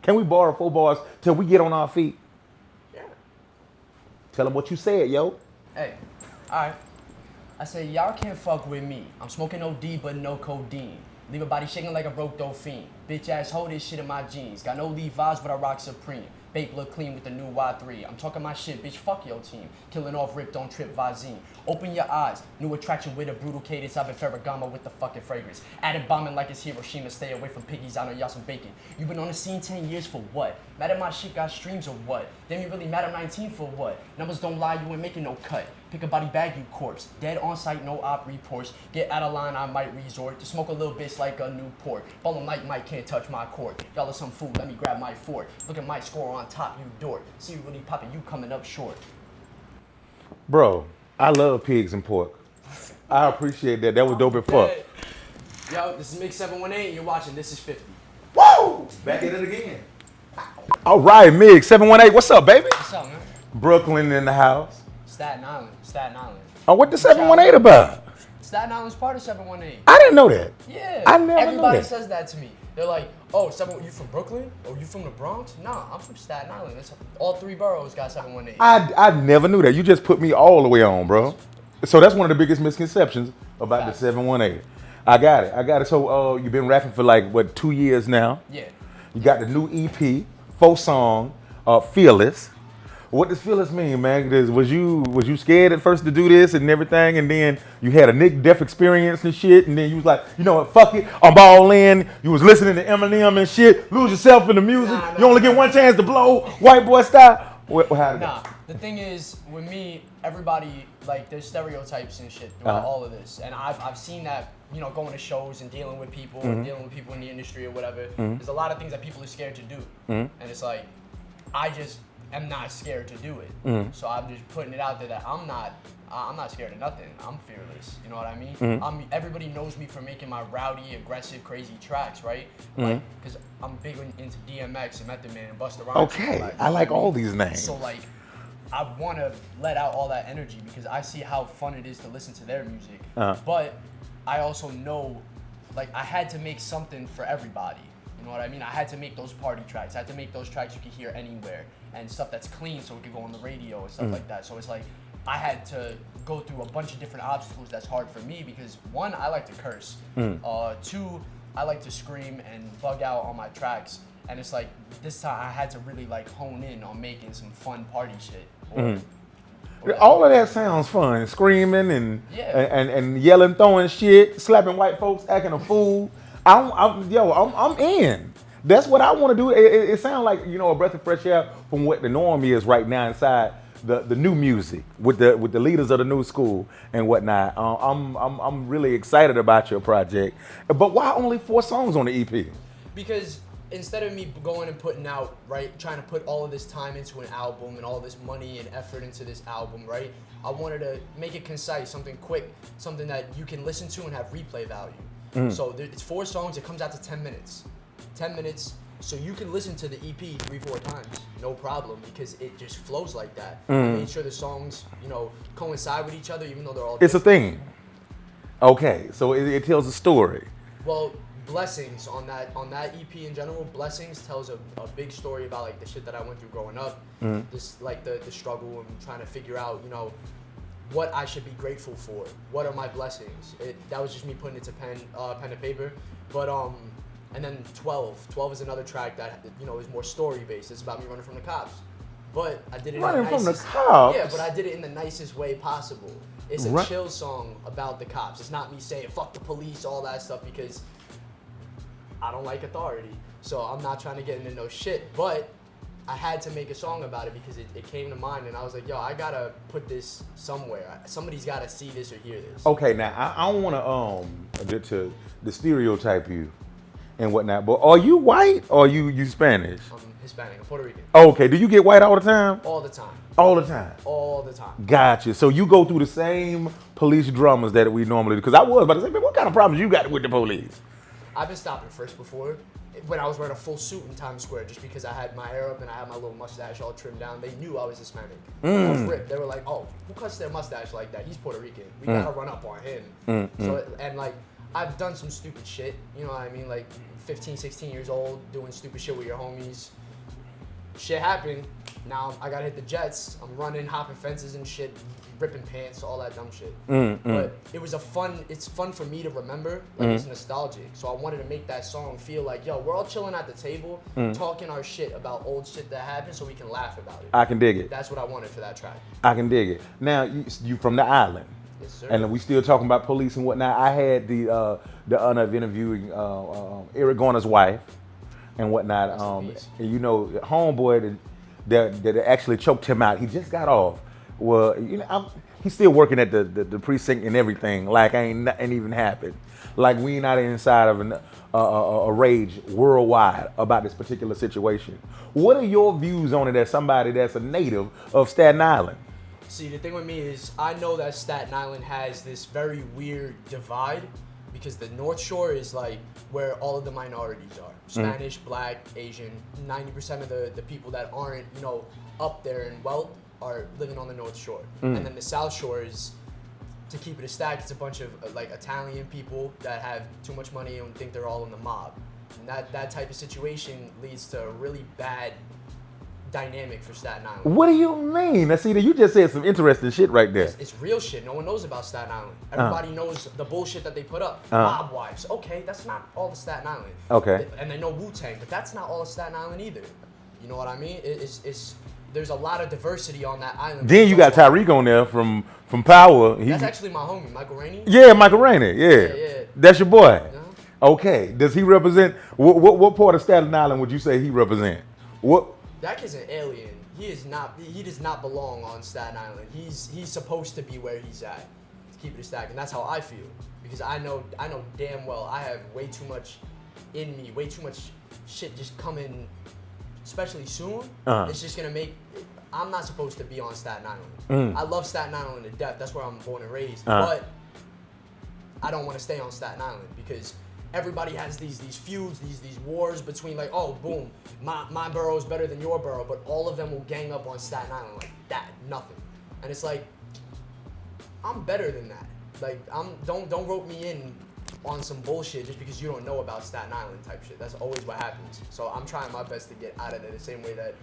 Can we borrow 4 bars till we get on our feet? Yeah. Tell them what you said, yo. Hey, alright. I said, y'all can't fuck with me. I'm smoking OD, but no codeine. Leave a body shaking like a broke dope fiend. Bitch ass, hold this shit in my jeans. Got no Levi's, but I rock Supreme. Bape look clean with the new Y3. I'm talking my shit, bitch, fuck your team. Killing off Rip, don't trip, Vazine. Open your eyes. New attraction with a brutal cadence. I've been Ferragamo with the fucking fragrance. Added bombing like it's Hiroshima. Stay away from piggies, I know y'all some bacon. You been on the scene 10 years for what? Mad at my shit got streams or what? Then you really mad at 19 for what? Numbers don't lie, you ain't making no cut. Pick a body bag, you corpse. Dead on site, no op reports. Get out of line, I might resort to smoke a little bitch like a Newport. Ballin' like Mike can't touch my court. Y'all are some fool, let me grab my fort. Look at my score on top, you dork. See you really poppin', you coming up short. Bro, I love pigs and pork. I appreciate that. That was dope as fuck. Yo, this is Migs718, you're watching This Is 50. Woo! Back at it again. All right, Migs718, what's up, baby? What's up, man? Brooklyn in the house. Staten Island. Oh, what the 718 about? Staten Island's part of 718. I didn't know that. Yeah. I never Everybody knew that. says that to me. They're like, oh, you from Brooklyn? Oh, you from the Bronx? Nah, I'm from Staten Island. All 3 boroughs got 718. I never knew that. You just put me all the way on, bro. So that's one of the biggest misconceptions about the 718. I got it. So you've been rapping for like, what, 2 years now? Yeah. You got the new EP, 4-song, Fearless. What does Fearless mean, man? Was you scared at first to do this and everything, and then you had a death experience and shit, and then you was like, you know what, fuck it, I'm all in. You was listening to Eminem and shit, lose yourself in the music. You only get one chance to blow, white boy style. Nah, the thing is, with me, everybody, like, there's stereotypes and shit throughout all of this, and I've seen that, you know, going to shows and dealing with people, and dealing with people in the industry or whatever. There's a lot of things that people are scared to do, and it's like, I just am not scared to do it. So I'm just putting it out there that I'm not scared of nothing. I'm fearless. You know what I mean? Everybody knows me for making my rowdy, aggressive, crazy tracks, right? Like, because I'm big into DMX and Method Man and Busta Rhymes. Okay, I like all these names. So like, I want to let out all that energy because I see how fun it is to listen to their music. But I also know, like, I had to make something for everybody. You know what I mean? I had to make those party tracks. I had to make those tracks you could hear anywhere and stuff that's clean so it could go on the radio and stuff like that. So it's like I had to go through a bunch of different obstacles that's hard for me because 1, I like to curse. 2, I like to scream and bug out on my tracks. And it's like this time I had to really like hone in on making some fun party shit. All of that sounds fun. Screaming and Yeah. and yelling, throwing shit, slapping white folks, acting a fool. I'm in. That's what I want to do. It sounds like, you know, a breath of fresh air from what the norm is right now inside the new music with the leaders of the new school and whatnot. I'm really excited about your project. But why only 4 songs on the EP? Because instead of me going and putting out, right, trying to put all of this time into an album and all this money and effort into this album, right, I wanted to make it concise, something quick, something that you can listen to and have replay value. So it's 4 songs, it comes out to 10 minutes. 10 minutes, so you can listen to the EP 3-4 times, no problem, because it just flows like that. I made sure the songs, you know, coincide with each other, even though they're all It's a thing. Okay, so it tells a story. Well, Blessings on that EP in general, Blessings tells a big story about like the shit that I went through growing up, this like the struggle and trying to figure out, you know, what I should be grateful for. What are my blessings? That was just me putting it to pen and paper. But and then 12 is another track that, you know, is more story based. It's about me running from the cops. But I did it running in the nicest, from the cops. Yeah, but I did it in the nicest way possible. It's a chill song about the cops. It's not me saying fuck the police, all that stuff, because I don't like authority. So I'm not trying to get into no shit. But I had to make a song about it because it came to mind, and I was like, yo, I gotta put this somewhere. Somebody's gotta see this or hear this. Okay, now I don't want to stereotype you and whatnot, but are you white or are you Spanish? I'm Hispanic. I'm Puerto Rican. Okay, do you get white all the time? All the time. All the time. All the time. Gotcha. So you go through the same police dramas that we normally do. Because I was about to say, man, what kind of problems you got with the police? I've been stopped at first before when I was wearing a full suit in Times Square just because I had my hair up and I had my little mustache all trimmed down. They knew I was Hispanic. I was ripped. They were like, oh, who cuts their mustache like that? He's Puerto Rican. We gotta run up on him. So, and like, I've done some stupid shit, you know what I mean? Like 15, 16 years old, doing stupid shit with your homies. Shit happened. Now I gotta hit the jets. I'm running, hopping fences and shit, ripping pants, all that dumb shit. But it's fun for me to remember. Like it's nostalgic. So I wanted to make that song feel like, yo, we're all chilling at the table, talking our shit about old shit that happened so we can laugh about it. I can dig it. That's what I wanted for that track. I can dig it. Now, you from the island. Yes, sir. And we still talking about police and whatnot. I had the honor of interviewing Eric Garner's wife and whatnot. And you know, homeboy that actually choked him out. He just got off. Well, you know, he's still working at the precinct and everything. Like ain't nothing even happened. Like we not inside of a rage worldwide about this particular situation. What are your views on it as somebody that's a native of Staten Island? See, the thing with me is I know that Staten Island has this very weird divide because the North Shore is like where all of the minorities are. Spanish, Black, Asian. 90% of the people that aren't, you know, up there in wealth are living on the North Shore. And then the South Shore is, to keep it a stack, it's a bunch of like Italian people that have too much money and think they're all in the mob. And that type of situation leads to a really bad dynamic for Staten Island. What do you mean? Now, see, you just said some interesting shit right there. It's real shit. No one knows about Staten Island. Everybody knows the bullshit that they put up. Mob wives. Okay, that's not all of Staten Island. Okay. And they know Wu-Tang, but that's not all of Staten Island either. You know what I mean? There's a lot of diversity on that island. Then you got Tyreek on there from Power. That's actually my homie, Michael Rainey. Yeah, Michael Rainey. Yeah. That's your boy. Yeah. Okay. Does he represent what part of Staten Island would you say he represent? What? That kid's an alien. He does not belong on Staten Island. He's supposed to be where he's at. To keep it a stack, and that's how I feel. Because I know damn well I have way too much in me, way too much shit just coming, especially soon. It's just gonna make. I'm not supposed to be on Staten Island. I love Staten Island to death. That's where I'm born and raised. But I don't want to stay on Staten Island because everybody has these feuds, these wars between like, oh, boom, my borough is better than your borough, but all of them will gang up on Staten Island like that, nothing. And it's like, I'm better than that. Like, don't rope me in on some bullshit just because you don't know about Staten Island type shit. That's always what happens. So I'm trying my best to get out of there the same way that,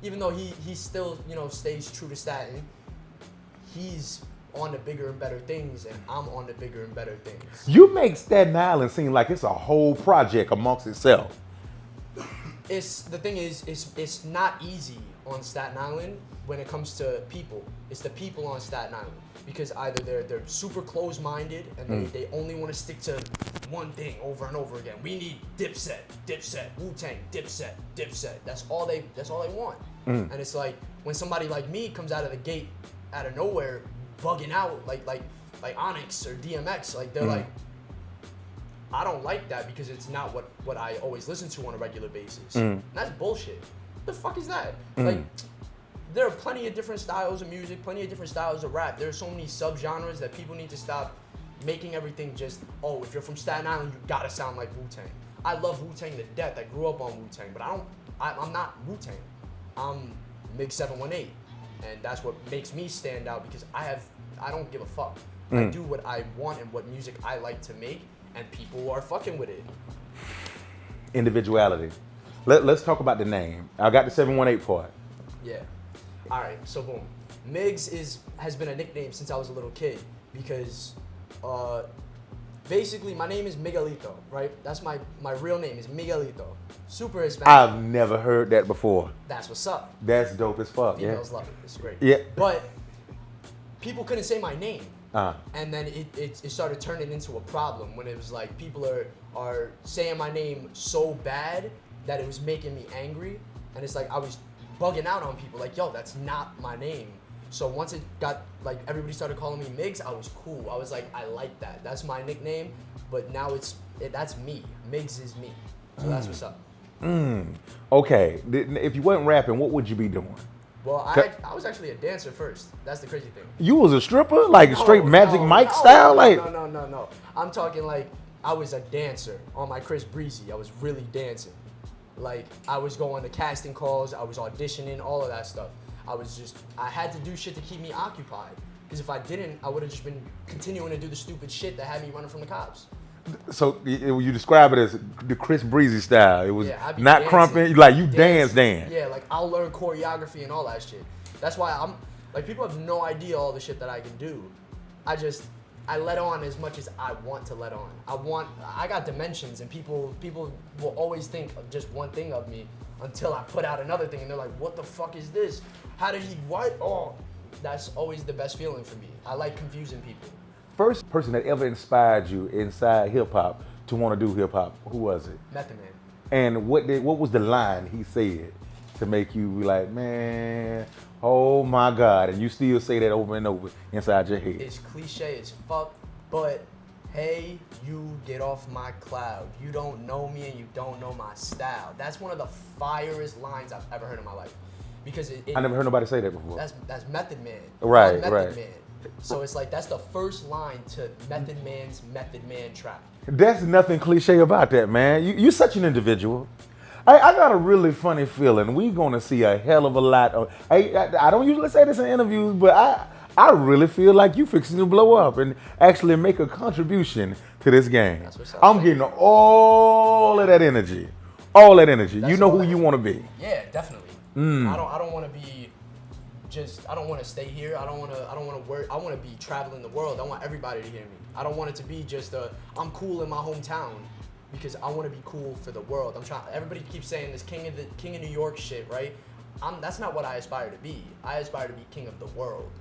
even though he still, you know, stays true to Staten, he's on the bigger and better things, and I'm on the bigger and better things. You make Staten Island seem like it's a whole project amongst itself. The thing is, it's not easy on Staten Island when it comes to people. It's the people on Staten Island because either they're super close-minded and they only want to stick to one thing over and over again. We need Dipset, Wu-Tang, Dipset. That's all they want. And it's like when somebody like me comes out of the gate out of nowhere, bugging out like Onyx or DMX, like they're like, I don't like that because it's not what I always listen to on a regular basis. And that's bullshit. What the fuck is that? Like, there are plenty of different styles of music, plenty of different styles of rap. There are so many subgenres that people need to stop making everything just, oh, if you're from Staten Island, you gotta sound like Wu-Tang. I love Wu-Tang to death. I grew up on Wu-Tang, but I'm not Wu-Tang. I'm Migs718. And that's what makes me stand out because I don't give a fuck. I do what I want and what music I like to make, and people are fucking with it. Individuality. Let's talk about the name. I got the 718 part. Yeah. All right. So boom, Migs has been a nickname since I was a little kid because basically my name is Miguelito, right? That's my real name is Miguelito. Super Hispanic. I've never heard that before. That's what's up. That's dope as fuck. Females love it. It's great. Yeah. But people couldn't say my name. And then it started turning into a problem when it was like people are saying my name so bad that it was making me angry. And it's like I was bugging out on people like, yo, that's not my name. So once it got, like, everybody started calling me Migs, I was cool. I was like, I like that. That's my nickname. But now that's me. Migs is me. So that's what's up. Okay. If you wasn't rapping, what would you be doing? Well, I was actually a dancer first. That's the crazy thing. You was a stripper? Like straight Magic Mike style? No. I'm talking like I was a dancer on my Chris Breezy. I was really dancing. Like, I was going to casting calls. I was auditioning, all of that stuff. I had to do shit to keep me occupied. Because if I didn't, I would have just been continuing to do the stupid shit that had me running from the cops. So you describe it as the Chris Breezy style. It was I be not dancing, crumping. Like you dance. Yeah, like I'll learn choreography and all that shit. That's why I'm like, people have no idea all the shit that I can do. I let on as much as I want to let on. I got dimensions, and people will always think of just one thing of me until I put out another thing, and they're like, what the fuck is this? How did he, what? Oh, that's always the best feeling for me. I like confusing people. First person that ever inspired you inside hip hop to want to do hip hop, who was it? Method Man. And what was the line he said to make you be like, man, oh my God, and you still say that over and over inside your head? It's cliche as fuck, but hey, you get off my cloud. You don't know me and you don't know my style. That's one of the firest lines I've ever heard in my life. Because I never heard nobody say that before. That's Method Man. Right, Method right. Man. So it's like, that's the first line to Method Man's Method Man track. There's nothing cliche about that, man. You're such an individual. I got a really funny feeling we're gonna see a hell of a lot of. I don't usually say this in interviews, but I really feel like you fixing to blow up and actually make a contribution to this game. That's what's up. I'm getting all of that energy. All that energy. You know who you want to be. Yeah, definitely. I don't want to be I don't want to stay here. I don't want to work. I want to be traveling the world. I want everybody to hear me. I don't want it to be just I'm cool in my hometown, because I want to be cool for the world. Everybody keeps saying this king of New York shit, right? That's not what I aspire to be. I aspire to be king of the world.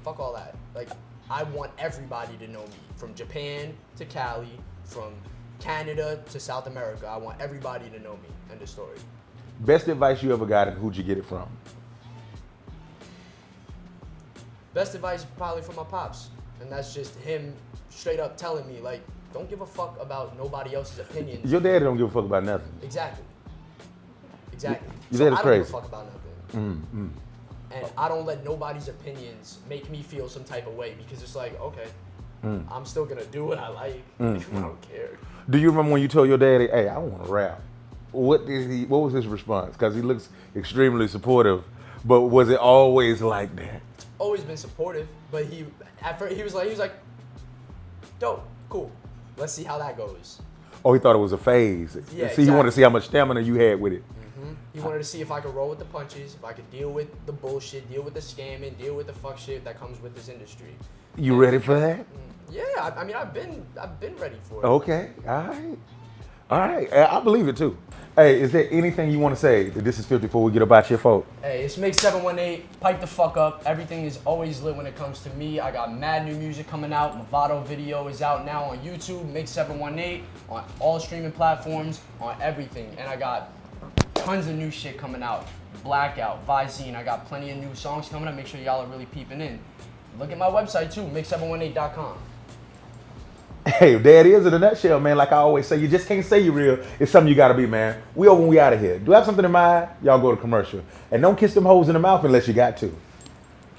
Fuck all that. Like, I want everybody to know me, from Japan to Cali, from Canada to South America. I want everybody to know me. End of story. Best advice you ever got, and who'd you get it from? Best advice probably from my pops, and that's just him straight up telling me, like, don't give a fuck about nobody else's opinions. Your daddy don't give a fuck about nothing. Exactly. Your So daddy's I don't crazy. give a fuck about nothing. And I don't let nobody's opinions make me feel some type of way, because it's like, okay, I'm still gonna do what I like. I don't care. Do you remember when you told your daddy, hey, I want to rap? What was his response? Because he looks extremely supportive, but was it always like that? Always been supportive, but at first he was like, dope, cool. Let's see how that goes. Oh, he thought it was a phase. Yeah, See, he wanted to see how much stamina you had with it. He wanted to see if I could roll with the punches, if I could deal with the bullshit, deal with the scamming, deal with the fuck shit that comes with this industry. You ready for that? Yeah, I mean, I've been ready for it. Okay, all right. I believe it too. Hey, is there anything you want to say that this is 50 before we get about your folk? Hey, it's Migs718. Pipe the fuck up. Everything is always lit when it comes to me. I got mad new music coming out. Movado video is out now on YouTube. Migs718 on all streaming platforms, on everything. And I got tons of new shit coming out. Blackout, Visine. I got plenty of new songs coming up. Make sure y'all are really peeping in. Look at my website too, Migs718.com. Hey, there it is in a nutshell, man. Like I always say, you just can't say you're real. It's something you got to be, man. We over when we out of here. Do you have something in mind? Y'all go to commercial. And don't kiss them hoes in the mouth unless you got to.